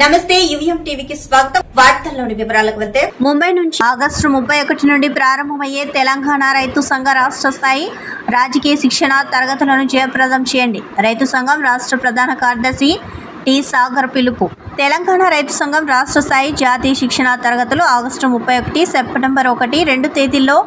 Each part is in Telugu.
నమస్తే యువిఎం టీవీకి స్వాగతం. వార్తల్లోని వివరాలకు వెళ్తే ముంబై నుంచి ఆగస్టు 31 నుండి ప్రారంభమయ్యే తెలంగాణ రైతు సంఘ రాష్ట్ర స్థాయి రాజకీయ శిక్షణ తరగతులను జయప్రదం చేయండి. రైతు సంఘం రాష్ట్ర ప్రధాన కార్యదర్శి టి సాగర్ పిలుపు. తెలంగాణ రైతు సంఘం రాష్ట్ర స్థాయి జాతీయ శిక్షణ తరగతులు ఆగస్టు 31, సెప్టెంబర్ 1, 2 తేదీల్లో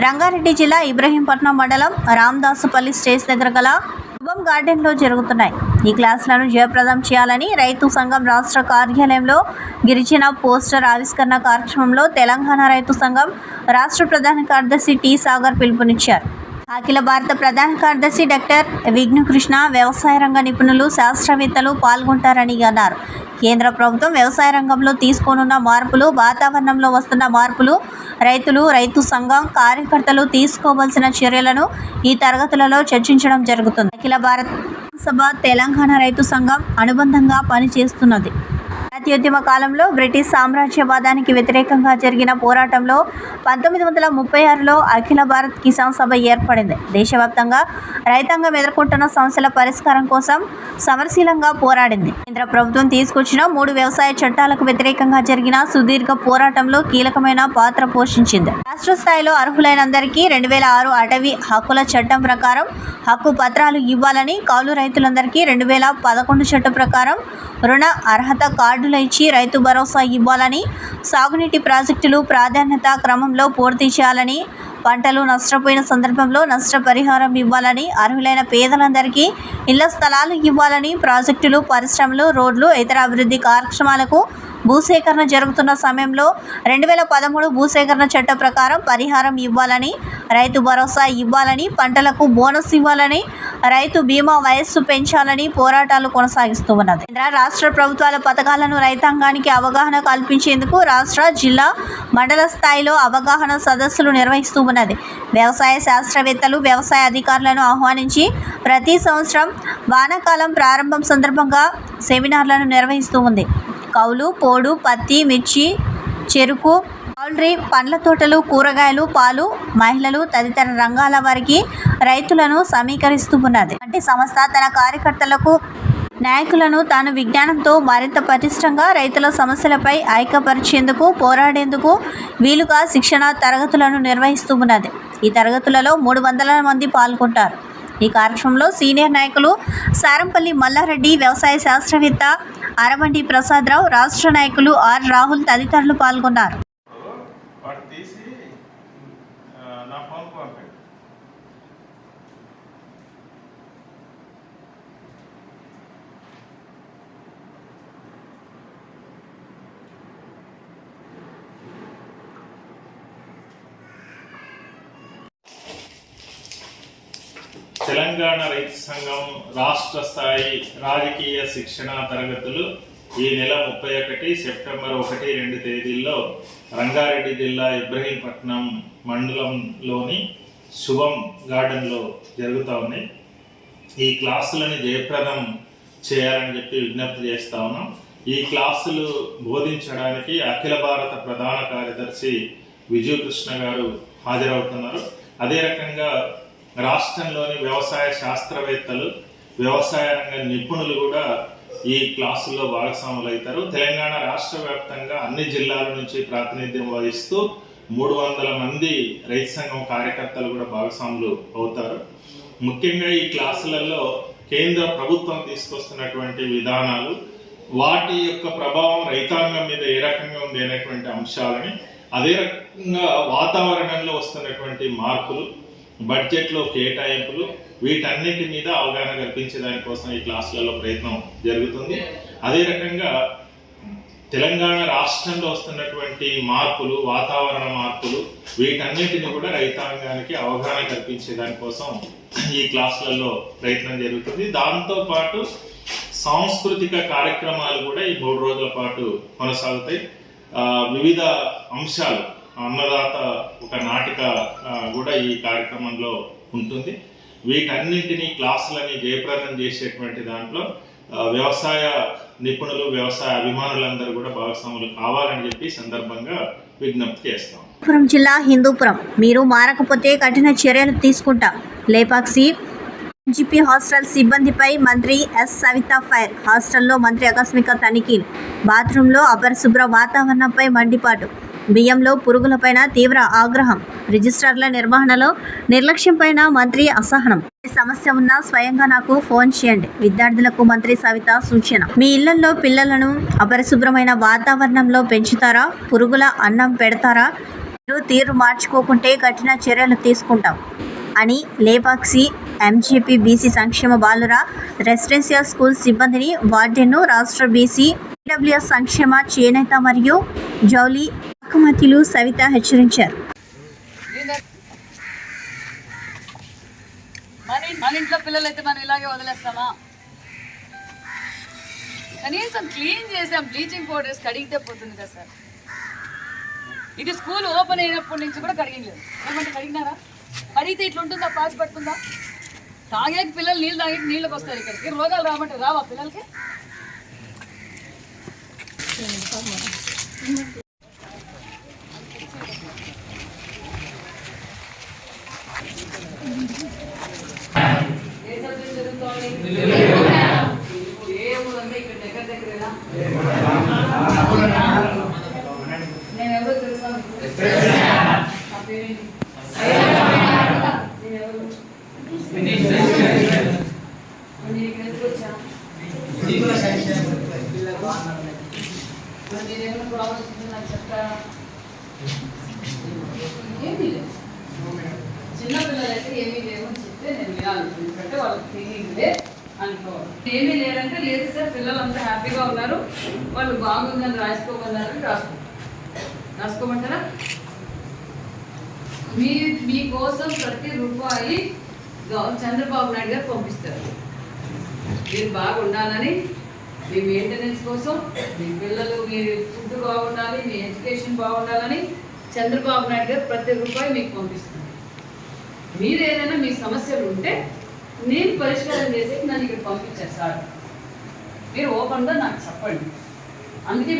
రంగారెడ్డి జిల్లా ఇబ్రహీంపట్నం మండలం రామదాసుపల్లి స్టేజ్ దగ్గర గల శుభం గార్డెన్లో జరుగుతున్నాయి. ఈ క్లాసులను జయప్రదం చేయాలని రైతు సంఘం రాష్ట్ర కార్యాలయంలో గిరిజన పోస్టర్ ఆవిష్కరణ కార్యక్రమంలో తెలంగాణ రైతు సంఘం రాష్ట్ర ప్రధాన కార్యదర్శి టి సాగర్ పిలుపునిచ్చారు. అఖిల భారత ప్రధాన కార్యదర్శి డాక్టర్ విఘ్నకృష్ణ, వ్యవసాయ రంగ నిపుణులు, శాస్త్రవేత్తలు పాల్గొంటారని అన్నారు. కేంద్ర ప్రభుత్వం వ్యవసాయ రంగంలో తీసుకోనున్న మార్పులు, వాతావరణంలో వస్తున్న మార్పులు, రైతులు, రైతు సంఘం కార్యకర్తలు తీసుకోవాల్సిన చర్యలను ఈ తరగతులలో చర్చించడం జరుగుతుంది. అఖిల భారత సభ తెలంగాణ రైతు సంఘం అనుబంధంగా పనిచేస్తున్నది. జాతీయోద్యమ కాలంలో బ్రిటిష్ సామ్రాజ్యవాదానికి వ్యతిరేకంగా జరిగిన పోరాటంలో 1936లో అఖిల భారత్ కిసాన్ సభ ఏర్పడింది. దేశవ్యాప్తంగా రైతాంగం ఎదుర్కొంటున్న సమస్యల పరిష్కారం కోసం సమరశీలంగా పోరాడింది. కేంద్ర ప్రభుత్వం తీసుకొచ్చిన 3 వ్యవసాయ చట్టాలకు వ్యతిరేకంగా జరిగిన సుదీర్ఘ పోరాటంలో కీలకమైన పాత్ర పోషించింది. రాష్ట్ర స్థాయిలో అర్హులైనందరికీ 2006 అటవీ హక్కుల చట్టం ప్రకారం హక్కు పత్రాలు ఇవ్వాలని, కౌలు రైతులందరికీ 2011 చట్టం ప్రకారం రుణ అర్హత కార్డులు ఇచ్చి రైతు భరోసా ఇవ్వాలని, సాగునీటి ప్రాజెక్టులు ప్రాధాన్యత క్రమంలో పూర్తి చేయాలని, పంటలు నష్టపోయిన సందర్భంలో నష్టపరిహారం ఇవ్వాలని, అర్హులైన పేదలందరికీ ఇళ్ల స్థలాలు ఇవ్వాలని, ప్రాజెక్టులు, పరిశ్రమలు, రోడ్లు, ఇతర అభివృద్ధి కార్యక్రమాలకు భూసేకరణ జరుగుతున్న సమయంలో 2013 భూసేకరణ చట్ట ప్రకారం పరిహారం ఇవ్వాలని, రైతు భరోసా ఇవ్వాలని, పంటలకు బోనస్ ఇవ్వాలని, రైతు బీమా వయస్సు పెంచాలని పోరాటాలు కొనసాగిస్తూ ఉన్నది. కేంద్ర రాష్ట్ర ప్రభుత్వాల పథకాలను రైతాంగానికి అవగాహన కల్పించేందుకు రాష్ట్ర, జిల్లా, మండల స్థాయిలో అవగాహన సదస్సులు నిర్వహిస్తూ ఉన్నది. వ్యవసాయ శాస్త్రవేత్తలు, వ్యవసాయ అధికారులను ఆహ్వానించి ప్రతి సంవత్సరం వానాకాలం ప్రారంభం సందర్భంగా సెమినార్లను నిర్వహిస్తూ ఉంది. కౌలు, పోడు, పత్తి, మిర్చి, చెరుకు, పౌల్ట్రీ, పండ్ల తోటలు, కూరగాయలు, పాలు, మహిళలు తదితర రంగాల వారికి రైతులను సమీకరిస్తూ ఉన్నది. అంటే సంస్థ తన కార్యకర్తలకు, నాయకులను తాను విజ్ఞానంతో మరింత పటిష్టంగా రైతుల సమస్యలపై ఐక్యపరిచేందుకు, పోరాడేందుకు వీలుగా శిక్షణ తరగతులను నిర్వహిస్తూ ఉన్నది. ఈ తరగతులలో 300 మంది పాల్గొంటారు. ఈ కార్యక్రమంలో సీనియర్ నాయకులు సారంపల్లి మల్లారెడ్డి, వ్యవసాయ శాస్త్రవేత్త అరవండి ప్రసాదరావు, రాష్ట్ర నాయకులు ఆర్ రాహుల్ తదితరులు పాల్గొన్నారు. తెలంగాణ రైతు సంఘం రాష్ట్ర స్థాయి రాజకీయ శిక్షణ తరగతులు ఈ నెల 31, సెప్టెంబర్ 1, 2 తేదీల్లో రంగారెడ్డి జిల్లా ఇబ్రహీంపట్నం మండలంలోని శుభం గార్డెన్లో జరుగుతూ ఉన్నాయి. ఈ క్లాసులను జయప్రదం చేయాలని చెప్పి విజ్ఞప్తి చేస్తా ఉన్నాం. ఈ క్లాసులు బోధించడానికి అఖిల భారత ప్రధాన కార్యదర్శి విజయకృష్ణ గారు హాజరవుతున్నారు. అదే రకంగా రాష్ట్రంలోని వ్యవసాయ శాస్త్రవేత్తలు, వ్యవసాయ రంగ నిపుణులు కూడా ఈ క్లాసుల్లో భాగస్వాములు అవుతారు. తెలంగాణ రాష్ట్ర వ్యాప్తంగా అన్ని జిల్లాల నుంచి ప్రాతినిధ్యం వహిస్తూ 300 మంది రైతు సంఘం కార్యకర్తలు కూడా భాగస్వాములు అవుతారు. ముఖ్యంగా ఈ క్లాసులలో కేంద్ర ప్రభుత్వం తీసుకొస్తున్నటువంటి విధానాలు, వాటి యొక్క ప్రభావం రైతాంగం మీద ఏ రకంగా ఉంది అనేటువంటి అంశాలని, అదే రకంగా వాతావరణంలో వస్తున్నటువంటి మార్పులు, బడ్జెట్లో కేటాయింపులు, వీటన్నిటి మీద అవగాహన కల్పించే దానికోసం ఈ క్లాసులలో ప్రయత్నం జరుగుతుంది. అదే రకంగా తెలంగాణ రాష్ట్రంలో వస్తున్నటువంటి మార్పులు, వాతావరణ మార్పులు, వీటన్నిటిని కూడా రైతాంగానికి అవగాహన కల్పించే దానికోసం ఈ క్లాసులలో ప్రయత్నం జరుగుతుంది. దాంతోపాటు సాంస్కృతిక కార్యక్రమాలు కూడా ఈ 3 రోజుల పాటు కొనసాగుతాయి. వివిధ అంశాలు, అన్నదాత ఒక నాటిక కూడా ఈ కార్యక్రమంలో ఉంటుంది. వీటన్నింటినీ క్లాసులని జయప్రదం చేసేటువంటి దాంట్లో వ్యవసాయ నిపుణులు, వ్యవసాయ అభిమానులందరూ కూడా భాగస్వాములు కావాలని చెప్పి సందర్భంగా విజ్ఞప్తి చేస్తాం. జిల్లా హిందూపురం, మీరు మారకపోతే కఠిన చర్యలు తీసుకుంటాం. లేపాక్షి జీపీ హాస్టల్ సిబ్బందిపై మంత్రి ఎస్ సవిత ఫైర్. హాస్టల్లో మంత్రి ఆకస్మిక తనిఖీలు. బాత్రూంలో అపరిశుభ్ర వాతావరణంపై మండిపాటు. బియ్యంలో పురుగులపైన తీవ్ర ఆగ్రహం. రిజిస్టర్ల నిర్వహణలో నిర్లక్ష్యంపైన మంత్రి అసహనం. ఏ సమస్య ఉన్నా స్వయంగా నాకు ఫోన్ చేయండి. విద్యార్థులకు మంత్రి సవిత సూచన. మీ ఇళ్లలో పిల్లలను అపరిశుభ్రమైన వాతావరణంలో పెంచుతారా? పురుగుల అన్నం పెడతారా? మీరు తీరు మార్చుకోకుంటే కఠిన చర్యలు తీసుకుంటాం అని లేపాక్షి ఎంజీపీ బీసీ సంక్షేమ బాలుర రెసిడెన్షియల్ స్కూల్ సిబ్బందిని, వార్డెన్ను, రాష్ట్ర బీసీ ఈడబ్ల్యూఎస్ సంక్షేమ చేనేత మరియు జౌలి శాఖమంత్రులు సవిత హెచ్చరించారు. మన ఇంట్లో పిల్లలు అయితే మనం ఇలాగే వదిలేస్తామా? కనీసం క్లీన్ చేసాం, బ్లీచింగ్ పౌడర్ వేసి కడిగితే పోతుంది కదా సార్. ఇది స్కూల్ ఓపెన్ అయినప్పటి నుంచి కూడా కడిగలేదు. ఏమంటే కడిగినారా? కడిగితే ఇట్లా ఉంటుందా? పాస్ పడుతుందా? తాగాక పిల్లలు నీళ్ళు తాగి నీళ్ళకి వస్తారు. ఇక్కడికి రోగాలు రామంటే రావా పిల్లలకి? నేను ఎవరో తెలుసా? చిన్నపిల్లలైతే ఏమీ లేవు అని చెప్తే నేను వినాలి. ఎందుకంటే వాళ్ళకి తెలియదులే అనుకోవాలి. ఏమీ లేదంటే లేదు సార్, పిల్లలంతా హ్యాపీగా ఉన్నారు, వాళ్ళు బాగుందని రాసుకోమన్నారని రాసుకోమంటారా? మీకోసం ప్రతి రూపాయి చంద్రబాబు నాయుడు గారు పంపిస్తారు. మీరు బాగుండాలని, మీ మెయింటెనెన్స్ కోసం, మీ పిల్లలు, మీ ఫుడ్ బాగుండాలి, మీ ఎడ్యుకేషన్ బాగుండాలని చంద్రబాబు నాయుడు గారు ప్రతి రూపాయి మీకు పంపిస్తున్నారు. మీరు ఏదైనా మీ సమస్యలు ఉంటే నేను పరిష్కారం చేసి నన్ను ఇక్కడ పంపించారు సార్. మీరు ఓపెన్గా నాకు చెప్పండి. అందుకే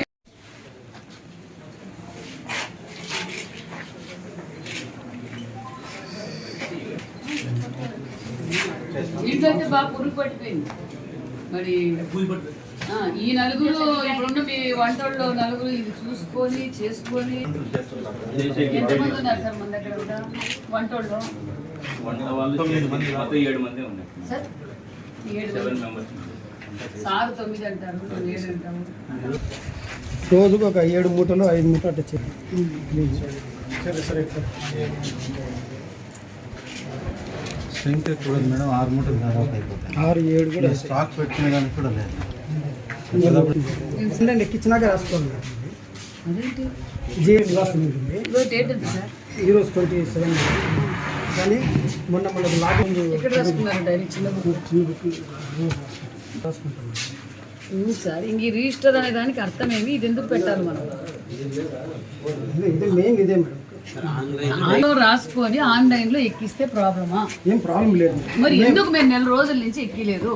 ఇంట్లో అయితే బాగా పురుగు పట్టిపోయింది. మరి ఈ నలుగురు ఇప్పుడున్న మీ వంటల్లో నలుగురు ఇది చూసుకొని చేసుకొని ఎంతమంది ఉన్నారు సార్ మన దగ్గర వంటల్లో? సార్ 7 సార్ 9 అంటారు, 7 అంటారు. రోజుకు ఒక 7 మూటలు 5 మూటలు అట్లా స్ట్రెంగ్త్ ఎక్కువ మేడం. 6 మూటలు దాదాపు అయిపోతాయి. 6-7 కూడా స్టాక్ పెట్టిన దానికి కూడా లేదు. ఎక్కించినాక రాసుకోండి. అదేంటి రాసి ఉంటుంది. డేట్ ఎంత సార్? ఈరోజు 27. కానీ మొన్న మనకు లాభం ఎక్కడ రాసుకున్నారు? డైరీ చిన్న బుక్ రాసుకుంటాం సార్. ఇంక రిజిస్టర్ అనే దానికి అర్థం ఏమి? ఇది ఎందుకు పెట్టాలి మనం? ఇదే మెయిన్, ఇదే మేడం. ఆన్లైన్లో రాసుకొని ఆన్లైన్లో ఎక్కిస్తే ప్రాబ్లమా? ఏం ప్రాబ్లం లేదు. మరి ఎందుకు మేము 4 రోజుల నుంచి ఎక్కిలేదు?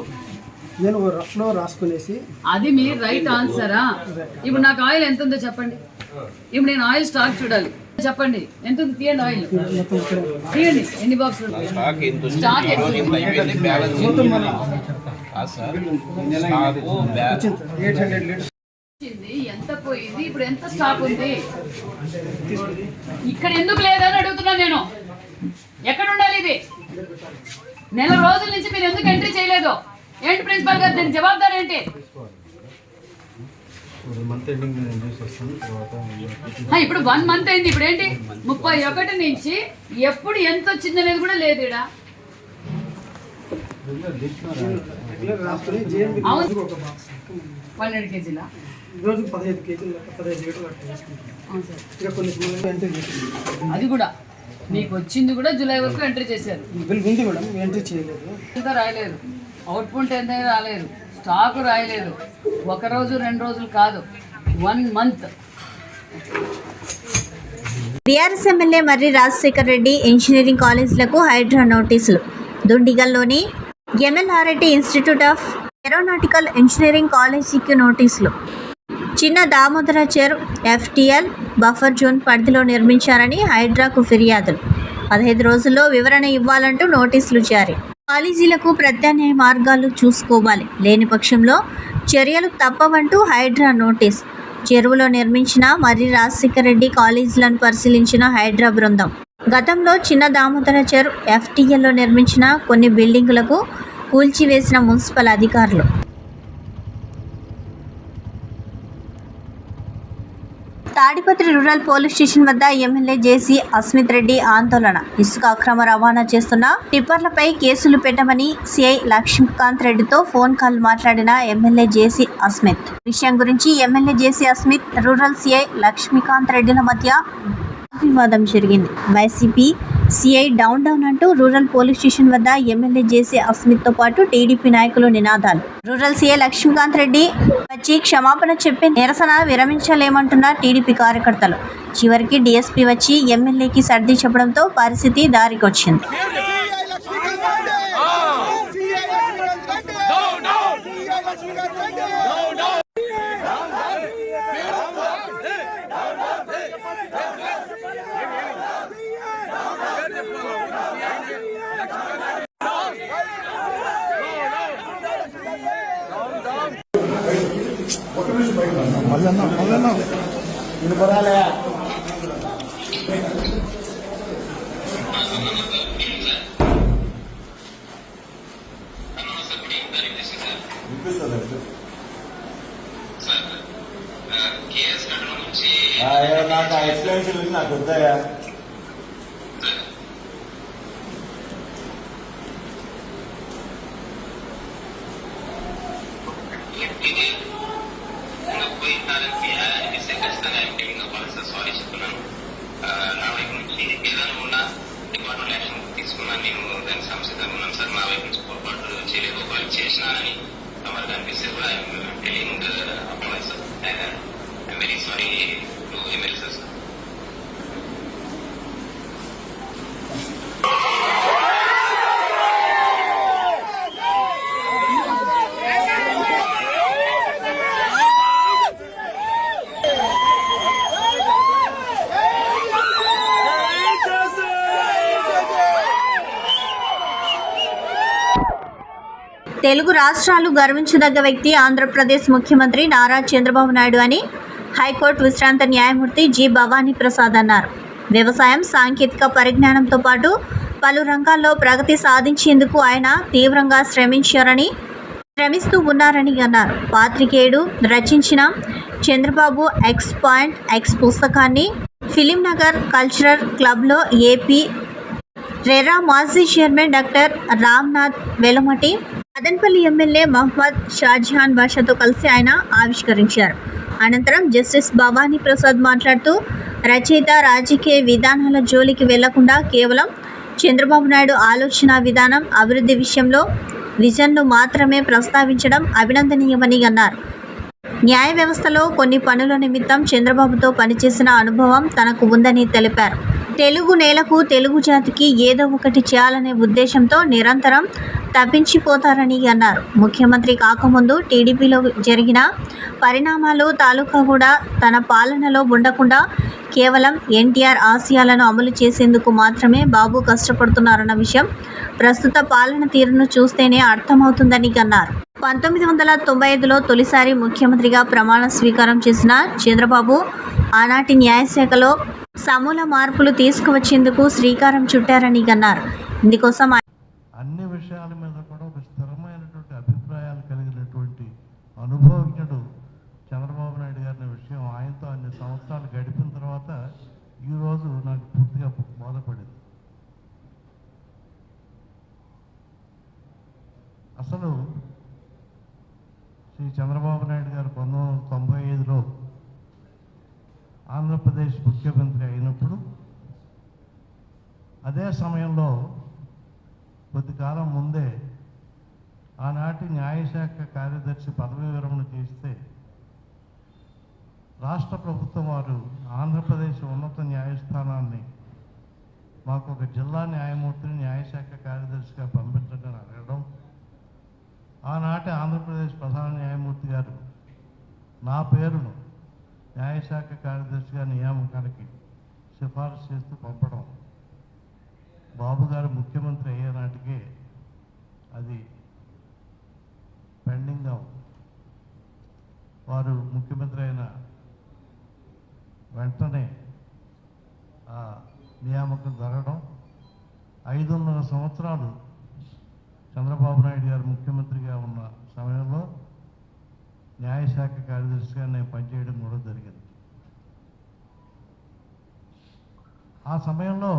నేను రఫ్లో రాసుకునేసి. అది మీ రైట్ ఆన్సరా? ఇప్పుడు నాకు ఆయిల్ ఎంత ఉందో చెప్పండి. ఇప్పుడు నేను ఆయిల్ స్టాక్ చూడాలి, చెప్పండి ఎంత ఉంది? తీయండి ఆయిల్, తీయండి. ఎన్ని బాక్సులు స్టాక్? ఎంత పోయింది? ఇప్పుడు ఎంత స్టాక్ ఉంది? ఇక్కడ ఎందుకు లేదని అడుగుతున్నా నేను. ఎక్కడ ఉండాలి ఇది? 4 రోజుల నుంచి మీరు ఎందుకు ఎంట్రీ చేయలేదు? ఏంటి ప్రిన్సిపల్ గారు, దీనికి జవాబుదారు ఏంటి? ఇప్పుడు 1 మంత్ అయింది. ఇప్పుడు ఏంటి 31 నుంచి ఎప్పుడు ఎంత వచ్చింది అనేది కూడా లేదు ఇక్కడ. 12 కేజీల రోజు 15 కేజీలు 15 లీటర్లు అట్లా వేసుకుంటాం. అది కూడా మీకు వచ్చింది కూడా జూలై వరకు ఎంట్రీ చేశారు. బిల్ ఉంది మేడం, ఎంట్రీ చేయలేదు. ఇంకా రాయలేదు, అవుట్పుట్ ఎంత రాలేదు, స్టాక్ రాయలేదు. 1 రోజు 2 రోజులు కాదు, 1 month. BRS MLA Marri Rajasekhar Reddy engineering కాలేజీలకు హైడ్రా నోటీసులు. దుండిగల్లోని MLRIT institute of aeronautical engineering కాలేజీకి నోటీసులు. చిన్న దామోదరాచర్ ఎఫ్టీఎల్ బఫర్ జోన్ పరిధిలో నిర్మించారని హైడ్రాకు ఫిర్యాదులు. 15 రోజుల్లో వివరణ ఇవ్వాలంటూ నోటీసులు జారీ. కాలేజీలకు ప్రత్యామ్నాయ మార్గాలు చూసుకోవాలి, లేని పక్షంలో చర్యలు తప్పవంటూ హైడ్రా నోటీస్. చెరువులో నిర్మించిన మర్రి రాజశేఖర రెడ్డి కాలేజీలను పరిశీలించిన హైడ్రా బృందం. గతంలో చిన్న దామోదరాచార్ FTLలో నిర్మించిన కొన్ని బిల్డింగులకు కూల్చివేసిన మున్సిపల్ అధికారులు. తాడిపత్రి రూరల్ పోలీస్ స్టేషన్ వద్ద ఎమ్మెల్యే జేసీ అస్మిత్ రెడ్డి ఆందోళన. ఇసుక అక్రమ రవాణా చేస్తున్న టిప్పర్లపై కేసులు పెట్టమని సిఐ లక్ష్మీకాంత్ రెడ్డితో ఫోన్ కాల్ మాట్లాడిన ఎమ్మెల్యే జేసీ అస్మిత్. విషయం గురించి ఎమ్మెల్యే జేసీ అస్మిత్, రూరల్ సిఐ లక్ష్మీకాంత్ రెడ్డిల మధ్య వివాదం జరిగింది. వైసీపీ సిఐ డౌన్ అంటూ రూరల్ పోలీస్ స్టేషన్ వద్ద ఎమ్మెల్యే జేసీ అస్మిత్తో పాటు టీడీపీ నాయకులు నినాదాలు. రూరల్ సిఐ లక్ష్మీకాంత్ రెడ్డి వచ్చి క్షమాపణ చెప్పి నిరసన విరమించలేమంటున్న టీడీపీ కార్యకర్తలు. చివరికి డీఎస్పీ వచ్చి ఎమ్మెల్యేకి సర్ది చెప్పడంతో పరిస్థితి దారికొచ్చింది. మళ్ళీ వినపరాలే నాకు ఆ ఎక్స్ప్లెనేషన్ నాకు వద్దాయా. సారీ చెప్తున్నాను. నా వైపు నుంచి ఏదైనా ఉన్నా డిపార్ట్మెంట్ యాక్షన్ తీసుకున్నాను. నేను దానికి సంసిద్ధంగా ఉన్నాను సార్. నా వైపు నుంచి పొరపాటు చేయలేదు. ఒకవేళ చేసినానని తమకు అనిపిస్తే కూడా telling apology sir. I'm very sorry to MLA sir. Telugu రాష్ట్రాలు గర్వించదగ్గ వ్యక్తి ఆంధ్రప్రదేశ్ ముఖ్యమంత్రి నారా చంద్రబాబు నాయుడు అని హైకోర్టు విశ్రాంత న్యాయమూర్తి జి భవానీ ప్రసాద్ అన్నారు. వ్యవసాయం, సాంకేతిక పరిజ్ఞానంతో పాటు పలు రంగాల్లో ప్రగతి సాధించేందుకు ఆయన తీవ్రంగా శ్రమిస్తూ ఉన్నారని అన్నారు. పాత్రికేయుడు రచించిన చంద్రబాబు X పుస్తకాన్ని ఫిలింనగర్ కల్చరల్ క్లబ్లో ఏపీ రెరా మాజీ chairman doctor Ramnath Velamati, Madanapalle MLA Mohammed Shahjahan బాషాతో కలిసి ఆయన ఆవిష్కరించారు. అనంతరం జస్టిస్ భవానీ ప్రసాద్ మాట్లాడుతూ, రచయిత రాజకీయ విధానాల జోలికి వెళ్లకుండా కేవలం చంద్రబాబు నాయుడు ఆలోచన విధానం, అభివృద్ధి విషయంలో విజన్ను మాత్రమే ప్రస్తావించడం అభినందనీయమని అన్నారు. న్యాయ వ్యవస్థలో కొన్ని పనుల నిమిత్తం చంద్రబాబుతో పనిచేసిన అనుభవం తనకు ఉందని తెలిపారు. తెలుగు నేలకు, తెలుగు జాతికి ఏదో ఒకటి చేయాలనే ఉద్దేశంతో నిరంతరం తప్పించిపోతారని అన్నారు. ముఖ్యమంత్రి కాకముందు టీడీపీలో జరిగిన పరిణామాలు తాలూకా కూడా తన పాలనలో ఉండకుండా కేవలం ఎన్టీఆర్ ఆశయాలను అమలు చేసేందుకు మాత్రమే బాబు కష్టపడుతున్నారన్న విషయం ప్రస్తుత పాలన తీరును చూస్తేనే అర్థమవుతుందని అన్నారు. 1995లో తొలిసారి ముఖ్యమంత్రిగా ప్రమాణ స్వీకారం చేసిన చంద్రబాబు ఆనాటి న్యాయశాఖలో సమూల మార్పులు తీసుకువచ్చేందుకు శ్రీకారం చుట్టారని అన్నారు. ఇందుకోసం అన్ని విషయాల మీద కూడా ఒక స్థిరమైనటువంటి అభిప్రాయాలు కలిగినటువంటి అనుభవజ్ఞుడు చంద్రబాబు నాయుడు గారి విషయం ఆయనతో అన్ని సంవత్సరాలు గడిపిన తర్వాత ఈరోజు నాకు పూర్తిగా బోధపడింది. అసలు శ్రీ చంద్రబాబు నాయుడు గారు 1995లో ఆంధ్రప్రదేశ్ ముఖ్యమంత్రి అయినప్పుడు అదే సమయంలో కొద్ది కాలం ముందే ఆనాటి న్యాయశాఖ కార్యదర్శి పదవి విరమణ చేస్తే రాష్ట్ర ప్రభుత్వం వారు ఆంధ్రప్రదేశ్ ఉన్నత న్యాయస్థానాన్ని మాకు ఒక జిల్లా న్యాయమూర్తిని న్యాయశాఖ కార్యదర్శిగా పంపించడం అడగడం, ఆనాటి ఆంధ్రప్రదేశ్ ప్రధాన న్యాయమూర్తి గారు నా పేరును న్యాయశాఖ కార్యదర్శిగా నియామకానికి సిఫారసు చేస్తూ పంపడం, బాబు గారు ముఖ్యమంత్రి అయ్యే నాటికే అది పెండింగ్ వారు ముఖ్యమంత్రి అయిన వెంటనే ఆ నియామకం జరగడం, 5.5 సంవత్సరాలు చంద్రబాబు నాయుడు గారు ముఖ్యమంత్రిగా ఉన్న సమయంలో న్యాయశాఖ కార్యదర్శిగా నేను పనిచేయడం కూడా జరిగింది. ఆ సమయంలో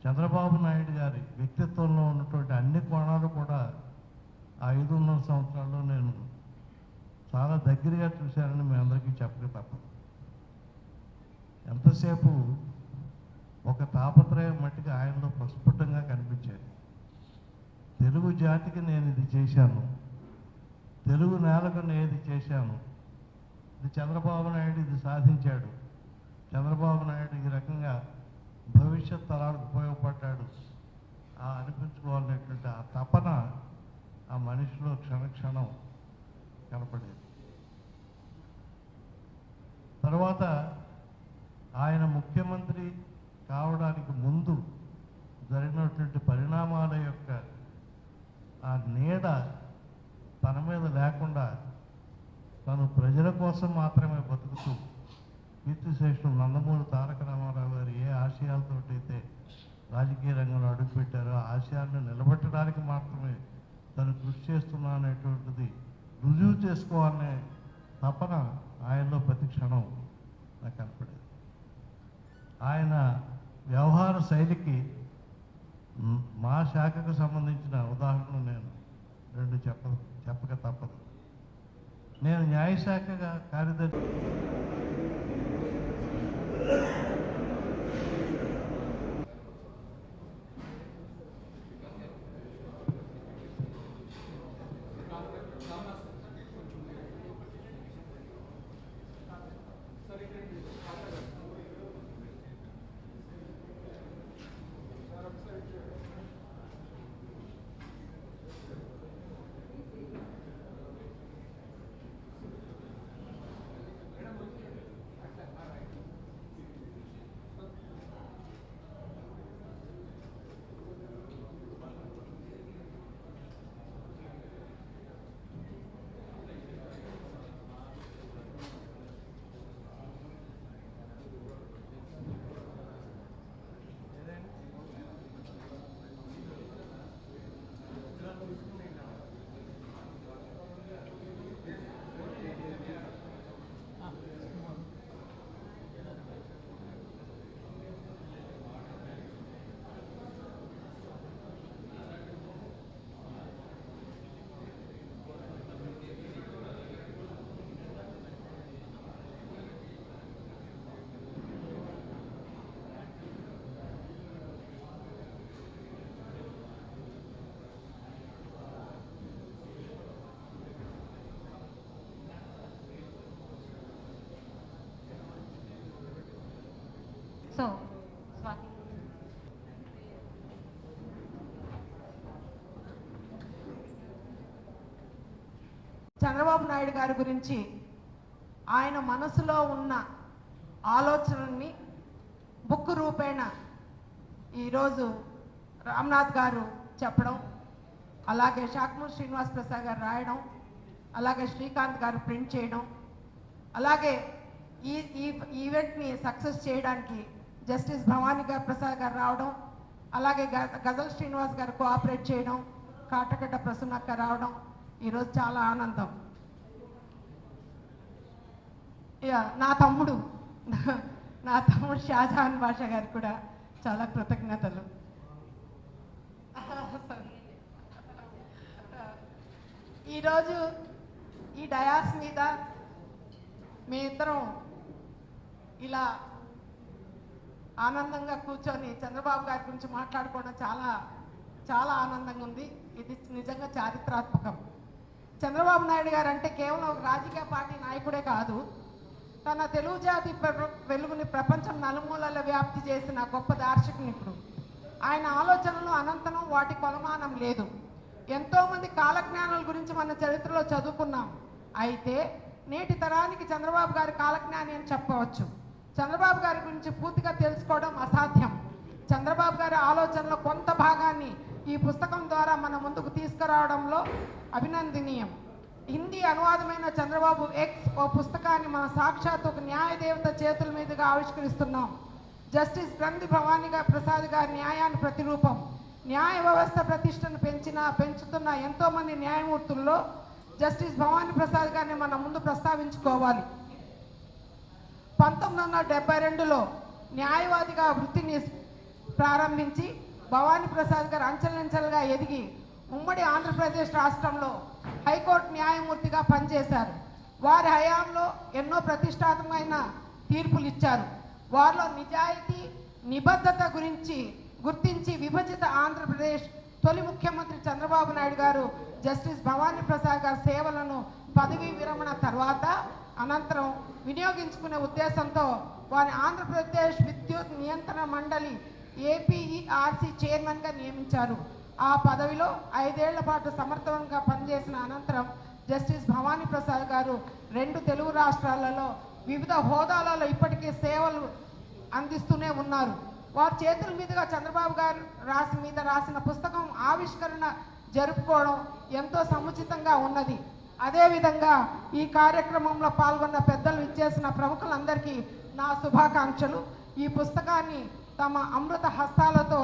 చంద్రబాబు నాయుడు గారి వ్యక్తిత్వంలో ఉన్నటువంటి అన్ని కోణాలు కూడా ఆ 5.5 సంవత్సరాల్లో నేను చాలా దగ్గరగా చూశానని మీ అందరికీ చెప్పక తప్పదు. ఎంతసేపు ఒక తాపత్రయం మట్టికి ఆయనలో ప్రస్ఫుటంగా కనిపించేది. తెలుగు జాతికి నేను ఇది చేశాను, తెలుగు నేలకు నేను ఇది చేశాను, ఇది చంద్రబాబు నాయుడు ఇది సాధించాడు, చంద్రబాబు నాయుడు ఈ రకంగా భవిష్యత్ తరాలకు ఉపయోగపడ్డాడు అనిపించుకోవాలనేటువంటి ఆ తపన ఆ మనిషిలో క్షణక్షణం కనపడేది. తర్వాత ఆయన ముఖ్యమంత్రి కావడానికి ముందు జరిగినటువంటి పరిణామాల యొక్క ఆ నీడ తన మీద లేకుండా తను ప్రజల కోసం మాత్రమే బతుకుతూ కీర్తిశేషులు నందమూరి తారక రామారావు గారు ఏ ఆశయాలతోటైతే రాజకీయ రంగంలో అడుగుపెట్టారో ఆ ఆశయాలను నిలబెట్టడానికి మాత్రమే తను కృషి చేస్తున్నా అనేటువంటిది రుజువు చేసుకోవాలనే తపన ఆయనలో ప్రతి క్షణం నాకు కనపడేది. ఆయన వ్యవహార శైలికి మా శాఖకు సంబంధించిన ఉదాహరణలు నేను 2 చెప్పక తప్పదు. నేను న్యాయశాఖగా కార్యదర్శి So, Swati. చంద్రబాబు నాయుడు గారి గురించి ఆయన మనసులో ఉన్న ఆలోచనల్ని బుక్ రూపేణ ఈరోజు రామ్నాథ్ గారు చెప్పడం, అలాగే షాక్మూర్ శ్రీనివాస్ ప్రసాద్ గారు రాయడం, అలాగే శ్రీకాంత్ గారు ప్రింట్ చేయడం, అలాగే ఈ ఈవెంట్ని సక్సెస్ చేయడానికి జస్టిస్ భవానీ గారు ప్రసాద్ గారు రావడం, అలాగే గజల్ శ్రీనివాస్ గారు కోఆపరేట్ చేయడం, కాటకట్ట ప్రసన్నక్క రావడం ఈరోజు చాలా ఆనందం. నా తమ్ముడు షాజహాన్ బాషా గారికి కూడా చాలా కృతజ్ఞతలు. ఈరోజు ఈ డయాస్ మీద మీ ఇద్దరం ఇలా ఆనందంగా కూర్చొని చంద్రబాబు గారి గురించి మాట్లాడుకోవడం చాలా చాలా ఆనందంగా ఉంది. ఇది నిజంగా చారిత్రాత్మకం. చంద్రబాబు నాయుడు గారు అంటే కేవలం ఒక రాజకీయ పార్టీ నాయకుడే కాదు, తన తెలుగు జాతి వెలుగుని ప్రపంచం నలుమూలల వ్యాప్తి చేసిన గొప్ప దార్శనికుడు. ఆయన ఆలోచనలు అనంతరం, వాటి కొలమానం లేదు. ఎంతోమంది కాలజ్ఞానుల గురించి మన చరిత్రలో చదువుకున్నాం. అయితే నేటి తరానికి చంద్రబాబు గారి కాలజ్ఞాని అని చెప్పవచ్చు. చంద్రబాబు గారి గురించి పూర్తిగా తెలుసుకోవడం అసాధ్యం. చంద్రబాబు గారి ఆలోచనలో కొంత భాగాన్ని ఈ పుస్తకం ద్వారా మన ముందుకు తీసుకురావడంలో అభినందనీయం. హిందీ అనువాదమైన చంద్రబాబు ఎక్స్ ఓ పుస్తకాన్ని మన సాక్షాత్ ఒక న్యాయదేవత చేతుల మీదుగా ఆవిష్కరిస్తున్నాం. జస్టిస్ గ్రంథి భవానీ ప్రసాద్ గారి న్యాయాన్ని ప్రతిరూపం. న్యాయ వ్యవస్థ ప్రతిష్టను పెంచుతున్న ఎంతోమంది న్యాయమూర్తుల్లో జస్టిస్ భవానీ ప్రసాద్ గారిని మనం ముందు ప్రస్తావించుకోవాలి. 1972లో న్యాయవాదిగా వృత్తిని ప్రారంభించి భవానీ ప్రసాద్ గారు అంచెలంచెలుగా ఎదిగి ఉమ్మడి ఆంధ్రప్రదేశ్ రాష్ట్రంలో హైకోర్టు న్యాయమూర్తిగా పనిచేశారు. వారి హయాంలో ఎన్నో ప్రతిష్టాత్మకమైన తీర్పులు ఇచ్చారు. వారిలో నిజాయితీ, నిబద్ధత గుర్తించి విభజిత ఆంధ్రప్రదేశ్ తొలి ముఖ్యమంత్రి చంద్రబాబు నాయుడు గారు జస్టిస్ భవానీ ప్రసాద్ గారి సేవలను పదవీ విరమణ తర్వాత అనంతరం వినియోగించుకునే ఉద్దేశంతో వారి ఆంధ్రప్రదేశ్ విద్యుత్ నియంత్రణ మండలి ఏపీఈఆర్సీ చైర్మన్గా నియమించారు. ఆ పదవిలో 5 ఏళ్ల పాటు సమర్థవంతంగా పనిచేసిన అనంతరం జస్టిస్ భవానీ ప్రసాద్ గారు 2 తెలుగు రాష్ట్రాలలో వివిధ హోదాలలో ఇప్పటికీ సేవలు అందిస్తూనే ఉన్నారు. వారి చేతుల మీదుగా చంద్రబాబు గారు రాసిన పుస్తకం ఆవిష్కరణ జరుపుకోవడం ఎంతో సముచితంగా ఉన్నది. అదేవిధంగా ఈ కార్యక్రమంలో పాల్గొన్న పెద్దలు ఇచ్చేసిన ప్రముఖులందరికీ నా శుభాకాంక్షలు. ఈ పుస్తకాన్ని తమ అమృత హస్తాలతో